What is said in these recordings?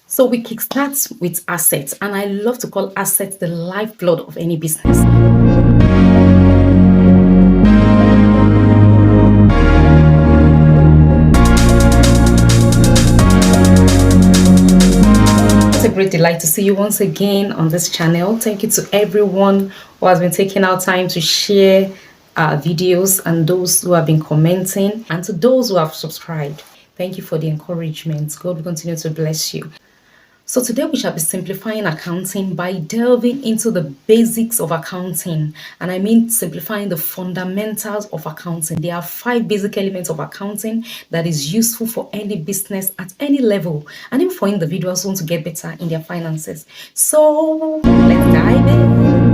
So we kickstart with assets, and I love to call assets the lifeblood of any business. It's a great delight to see you once again on this channel. Thank you to everyone who has been taking out time to share our videos, and those who have been commenting, and to those who have subscribed. Thank you for the encouragement. God will continue to bless you. So today we shall be simplifying accounting by delving into the basics of accounting. And I mean simplifying the fundamentals of accounting. There are 5 basic elements of accounting that is useful for any business at any level, and even for individuals who want to get better in their finances. So let's dive in.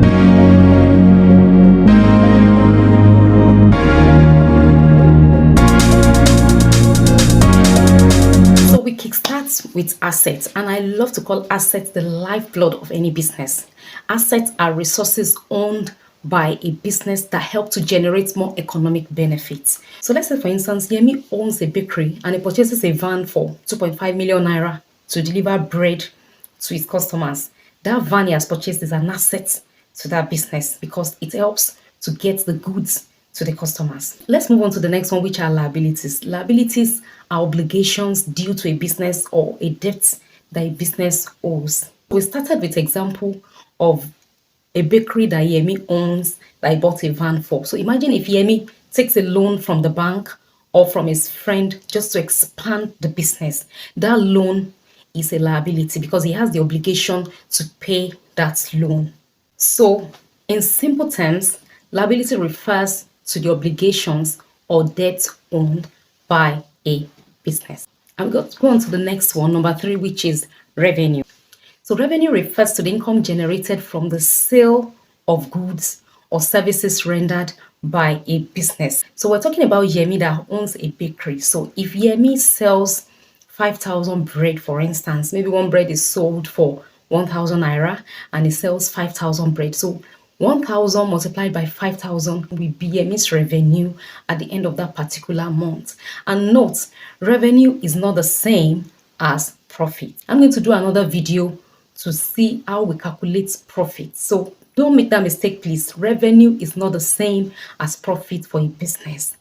We kickstart with assets, and I love to call assets the lifeblood of any business. Assets are resources owned by a business that help to generate more economic benefits. So let's say, for instance, Yemi owns a bakery and he purchases a van for 2.5 million naira to deliver bread to his customers. That van he has purchased is an asset to that business because it helps to get the goods to the customers. Let's move on to the next one, which are liabilities. Liabilities are obligations due to a business or a debt that a business owes. We started with example of a bakery that Yemi owns that he bought a van for. So imagine if Yemi takes a loan from the bank or from his friend just to expand the business. That loan is a liability because he has the obligation to pay that loan. So in simple terms, liability refers to the obligations or debts owned by a business. I'm going to go on to the next one, number 3, which is revenue. So revenue refers to the income generated from the sale of goods or services rendered by a business. So we're talking about Yemi that owns a bakery. So if Yemi sells 5,000 bread, for instance, maybe one bread is sold for 1,000 naira and he sells 5,000 bread. So 1,000 multiplied by 5,000 will be Yemi's revenue at the end of that particular month. And note, revenue is not the same as profit. I'm going to do another video to see how we calculate profit. So don't make that mistake, please. Revenue is not the same as profit for a business.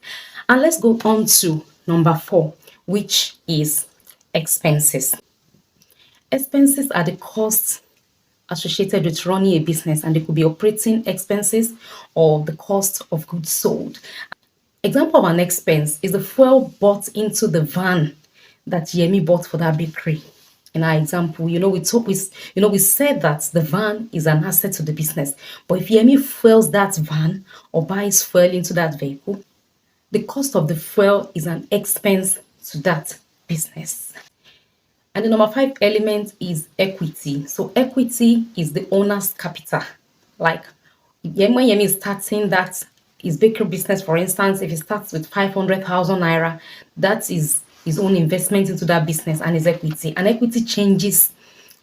And let's go on to number 4, which is expenses. Expenses are the costs associated with running a business, and they could be operating expenses or the cost of goods sold. Example of an expense is the fuel bought into the van that Yemi bought for that bakery. In our example, we said that the van is an asset to the business, but if Yemi fuels that van or buys fuel into that vehicle, the cost of the fuel is an expense to that business. And the number 5 element is equity. So equity is the owner's capital. Like when Yemi is starting that his bakery business, for instance, if he starts with 500,000 naira, that is his own investment into that business and his equity. And equity changes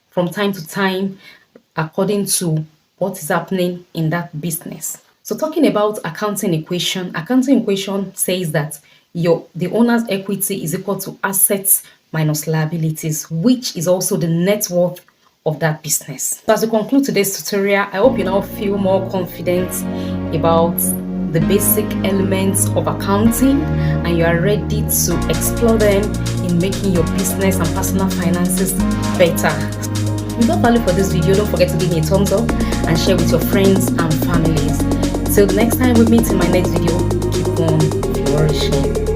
from time to time according to what is happening in that business. So talking about accounting equation says that the owner's equity is equal to assets minus liabilities, which is also the net worth of that business. So as we conclude today's tutorial, I hope you now feel more confident about the basic elements of accounting and you are ready to explore them in making your business and personal finances better. If you got value for this video, don't forget to give me a thumbs up and share with your friends and families. Till the next time we meet in my next video, keep on flourishing.